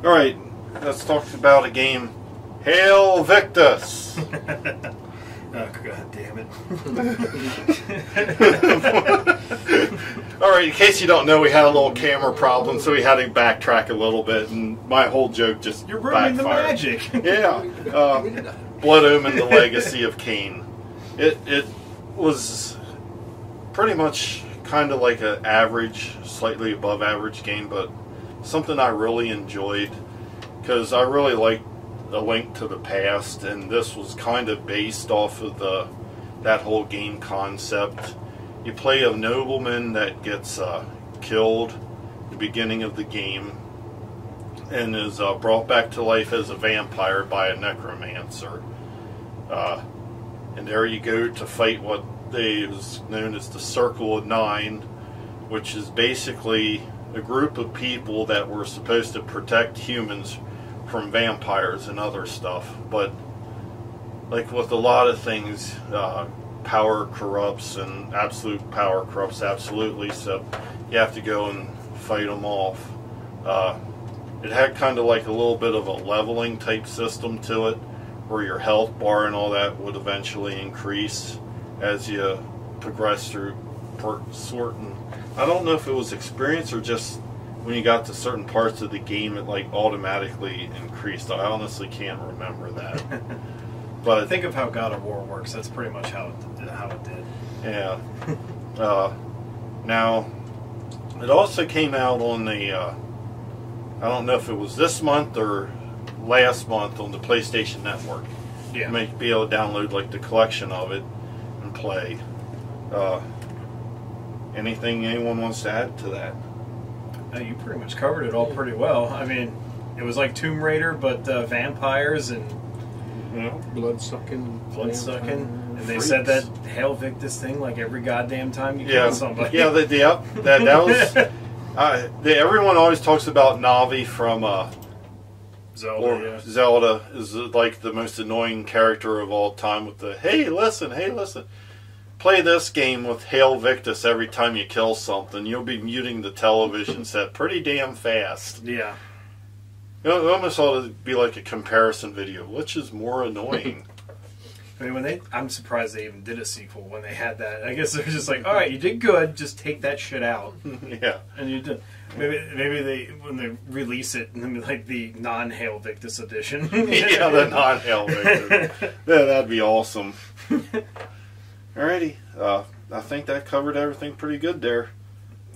Alright, let's talk about a game. Hail Victus! Oh, god damn it. Alright, in case you don't know, we had a little camera problem, so we had to backtrack a little bit, and my whole joke just You're ruining backfired. the magic. Yeah. Blood Omen, The Legacy of Cain. It was pretty much kind of like an average, slightly above average game, but something I really enjoyed, because I really liked A Link to the Past, and this was kind of based off of that whole game concept. You play a nobleman that gets killed at the beginning of the game and is brought back to life as a vampire by a necromancer. And there you go to fight what is known as the Circle of Nine, which is basically a group of people that were supposed to protect humans from vampires and other stuff. But like with a lot of things, power corrupts, and absolute power corrupts absolutely, so you have to go and fight them off. It had kind of like a little bit of a leveling type system to it, where your health bar and all that would eventually increase as you progress through certain, I don't know if it was experience or just when you got to certain parts of the game it like automatically increased. I honestly can't remember that. But think of how God of War works. That's pretty much how it did. Yeah. Now, it also came out on the, I don't know if it was this month or last month on the PlayStation Network. Yeah. You may be able to download like the collection of it and play. Anything anyone wants to add to that? You pretty much covered it all pretty well. I mean, it was like Tomb Raider, but vampires and blood-sucking. And they said that Hail Victus thing like every goddamn time you Yeah. kill somebody. Yeah, that was... everyone always talks about Navi from... Zelda, Zelda is like the most annoying character of all time with the, hey, listen. Play this game with Hail Victus every time you kill something. You'll be muting the television set pretty damn fast. Yeah. It almost ought to be like a comparison video. Which is more annoying? I mean, I'm surprised they even did a sequel when they had that. I guess they're just like, all right, you did good, just take that shit out. Yeah. And you did. Maybe they, when they release it, and then like the non-Hail Victus edition. Yeah, the non-Hail Victus. Yeah, that'd be awesome. Alrighty. I think that covered everything pretty good there.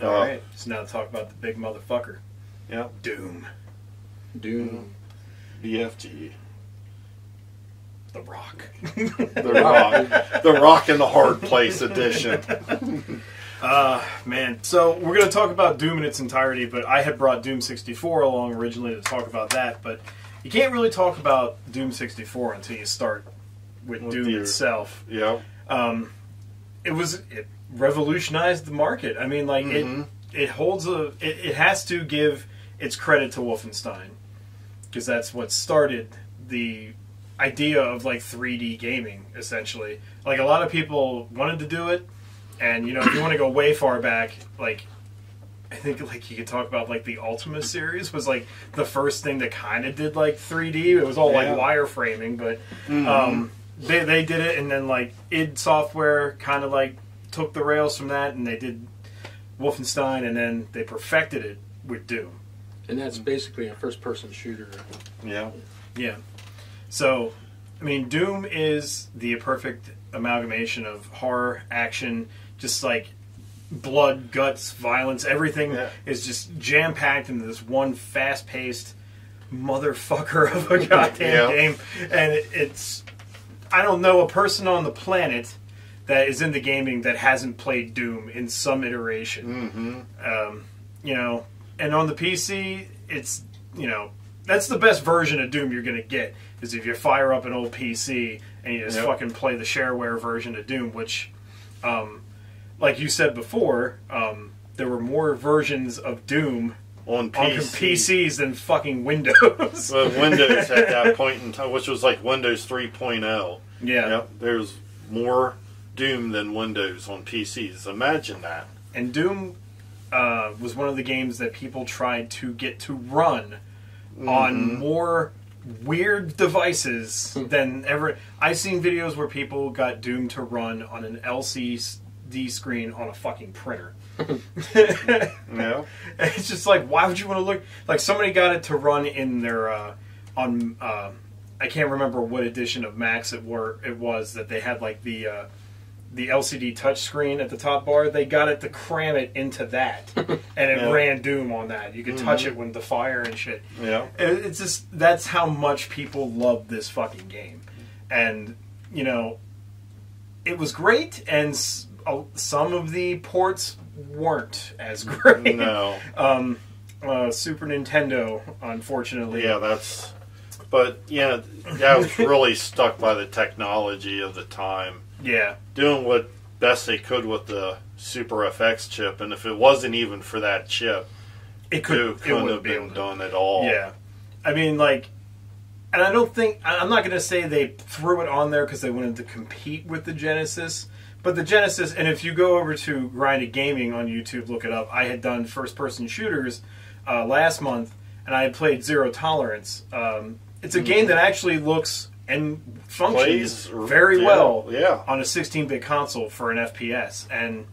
Alright, so now talk about the big motherfucker. Yeah. Doom. BFG. The Rock. The Rock in the Hard Place edition. Man. So we're going to talk about Doom in its entirety, but I had brought Doom 64 along originally to talk about that, but you can't really talk about Doom 64 until you start with Doom itself. Yeah. It revolutionized the market. I mean, like, it holds it has to give its credit to Wolfenstein, because that's what started the idea of like 3D gaming, essentially. Like, a lot of people wanted to do it, and you know, if you want to go way far back, like, I think like you could talk about like the Ultima series was like the first thing that kind of did like 3D. It was all like wireframing, but they did it, and then like id Software kind of like took the rails from that, and they did Wolfenstein, and then they perfected it with Doom. And that's basically a first-person shooter. Yeah. Yeah. So, I mean, Doom is the perfect amalgamation of horror, action, just like blood, guts, violence. Everything is just jam-packed into this one fast-paced motherfucker of a goddamn game. And it's... I don't know a person on the planet that is into gaming that hasn't played Doom in some iteration. You know, and on the PC, it's, you know, that's the best version of Doom you're going to get, is if you fire up an old PC and you just fucking play the shareware version of Doom, which, like you said before, there were more versions of Doom on PCs than fucking Windows. Well, Windows at that point in time, which was like Windows 3.0. Yeah. Yep, there's more Doom than Windows on PCs. Imagine that. And Doom, was one of the games that people tried to get to run on more weird devices than ever. I've seen videos where people got Doom to run on an LCD screen on a fucking printer. Yeah. It's just like, why would you want to look... Like, somebody got it to run in their... I can't remember what edition of Max it was that they had, like, the LCD touchscreen at the top bar. They got it to cram it into that, and it ran Doom on that. You could touch it with the fire and shit. Yeah, it's just, that's how much people love this fucking game, and you know, it was great, and some of the ports weren't as great. No, Super Nintendo, unfortunately. Yeah, but yeah, that was really stuck by the technology of the time. Yeah. Doing what best they could with the Super FX chip, and if it wasn't even for that chip, it couldn't have been done at all. Yeah. I mean, like, and I don't think, I'm not going to say they threw it on there because they wanted to compete with the Genesis, but the Genesis, and if you go over to Grinded Gaming on YouTube, look it up, I had done first-person shooters last month, and I had played Zero Tolerance. It's a game that actually looks and functions very well on a 16-bit console for an FPS. And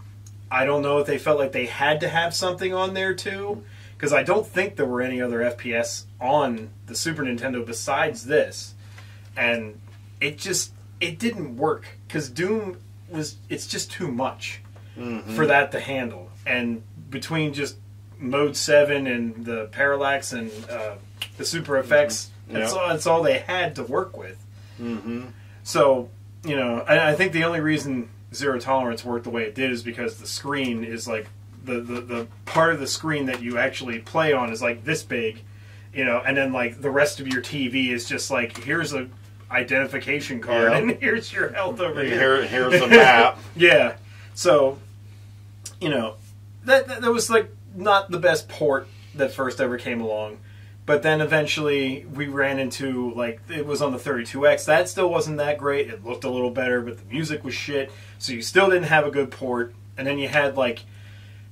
I don't know if they felt like they had to have something on there too, because I don't think there were any other FPS on the Super Nintendo besides this. And it didn't work, because Doom it's just too much for that to handle. And between just Mode 7 and the Parallax and the Super FX, that's all they had to work with. So, you know, I think the only reason Zero Tolerance worked the way it did is because the screen is like, the part of the screen that you actually play on is like this big, you know, and then like the rest of your TV is just like, here's a identification card and here's your health over here. Here's the map. Yeah. So, you know, that was like not the best port that first ever came along. But then eventually we ran into, like, it was on the 32X. That still wasn't that great. It looked a little better, but the music was shit. So you still didn't have a good port. And then you had, like,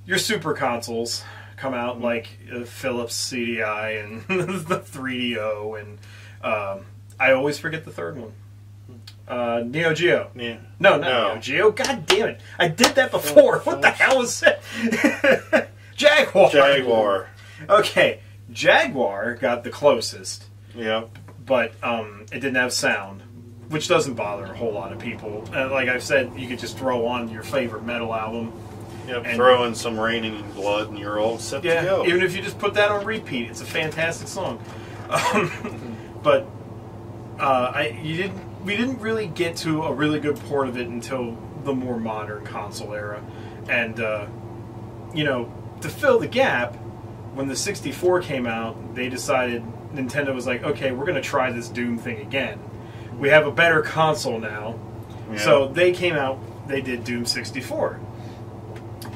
your super consoles come out, like Philips CDI and the 3DO. And I always forget the third one. Neo Geo. Yeah. No, not Neo Geo. God damn it. I did that before. What the hell is that? Jaguar. Okay. Jaguar got the closest. Yeah. But it didn't have sound, which doesn't bother a whole lot of people. Like I've said, you could just throw on your favorite metal album. Yep, throw in some Raining Blood and you're all set to go. Even if you just put that on repeat, it's a fantastic song. But we didn't really get to a really good port of it until the more modern console era. And, you know, to fill the gap, when the 64 came out, they decided, Nintendo was like, okay, we're going to try this Doom thing again. We have a better console now. Yeah. So they came out, they did Doom 64.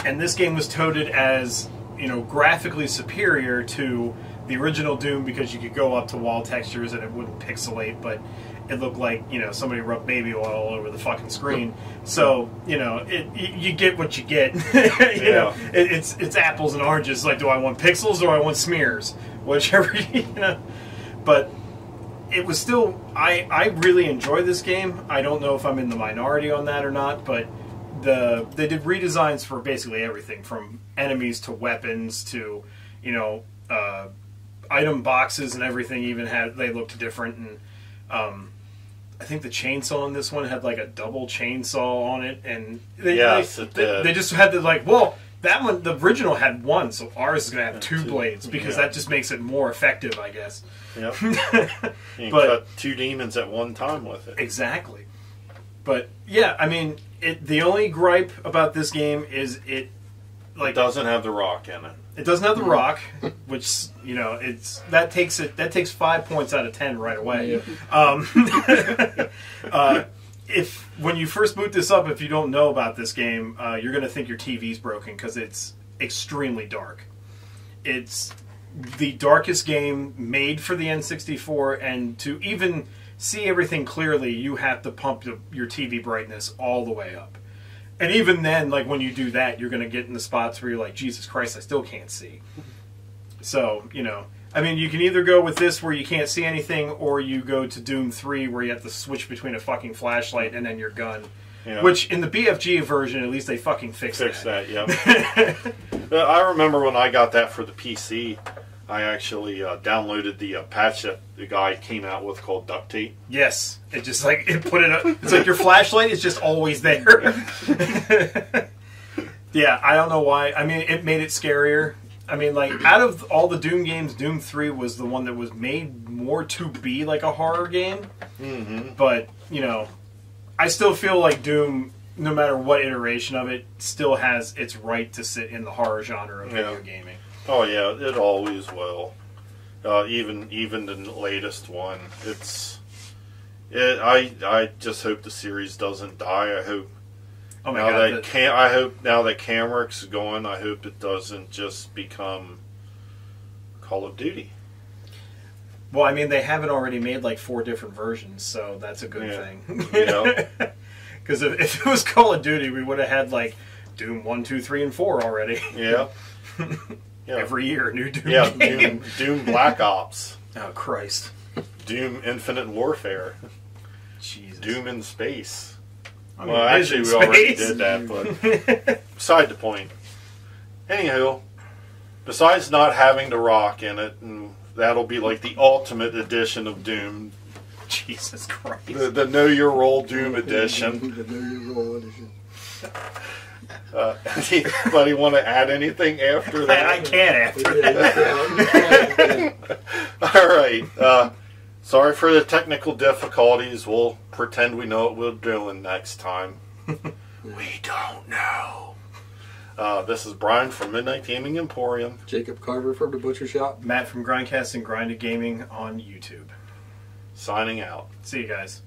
And this game was touted as, you know, graphically superior to the original Doom because you could go up to wall textures and it wouldn't pixelate, but it looked like, you know, somebody rubbed baby oil all over the fucking screen. So, you know, you get what you get. you know, it's apples and oranges. Like, do I want pixels or do I want smears? Whichever, you know. But it was still, I really enjoy this game. I don't know if I'm in the minority on that or not, but they did redesigns for basically everything, from enemies to weapons to, you know, item boxes and everything. Even they looked different. And I think the chainsaw in this one had like a double chainsaw on it, and they just had to, like, well, that one, the original had one, so ours is gonna have two blades because that just makes it more effective, I guess. Yep. You can cut two demons at one time with it. Exactly. But yeah, I mean, the only gripe about this game is it doesn't have the rock in it. It doesn't have the rock, which, you know, that takes 5 points out of 10 right away. When you first boot this up, if you don't know about this game, you're going to think your TV's broken because it's extremely dark. It's the darkest game made for the N64, and to even see everything clearly, you have to pump your TV brightness all the way up. And even then, like when you do that, you're going to get in the spots where you're like, Jesus Christ, I still can't see. So, you know, I mean, you can either go with this where you can't see anything, or you go to Doom 3 where you have to switch between a fucking flashlight and then your gun. Yeah. Which, in the BFG version, at least they fucking fixed that. Yeah. I remember when I got that for the PC, I actually downloaded the patch that the guy came out with called Duct Tape. Yes. It just like, it put it up. It's like your flashlight is just always there. Yeah, I don't know why. I mean, it made it scarier. I mean, like, out of all the Doom games, Doom 3 was the one that was made more to be like a horror game. Mm-hmm. But, you know, I still feel like Doom, no matter what iteration of it, still has its right to sit in the horror genre of video gaming. Oh, yeah, it always will. Even the latest one. I just hope the series doesn't die. I hope... Oh my God, I hope now that Camric's gone, I hope it doesn't just become Call of Duty. Well, I mean, they haven't already made like 4 different versions, so that's a good thing. Yeah. Because if it was Call of Duty, we would have had like Doom 1, 2, 3, and 4 already. Yeah. Every year, new Doom. Yeah, game. Doom Black Ops. Oh Christ. Doom Infinite Warfare. Jesus. Doom in Space. I mean, well, actually, we already did that, but beside the point. Anywho, besides not having The Rock in it, and that'll be like the ultimate edition of Doom. Jesus Christ. The Know Your Role Doom edition. The Know Your Role edition. Anybody want to add anything after that? I can't after that. All right. Sorry for the technical difficulties. We'll pretend we know what we're doing next time. We don't know. This is Brian from Midnight Gaming Emporium. Jacob Carver from the Butcher Shop. Matt from Grindcast and Grinded Gaming on YouTube. Signing out. See you guys.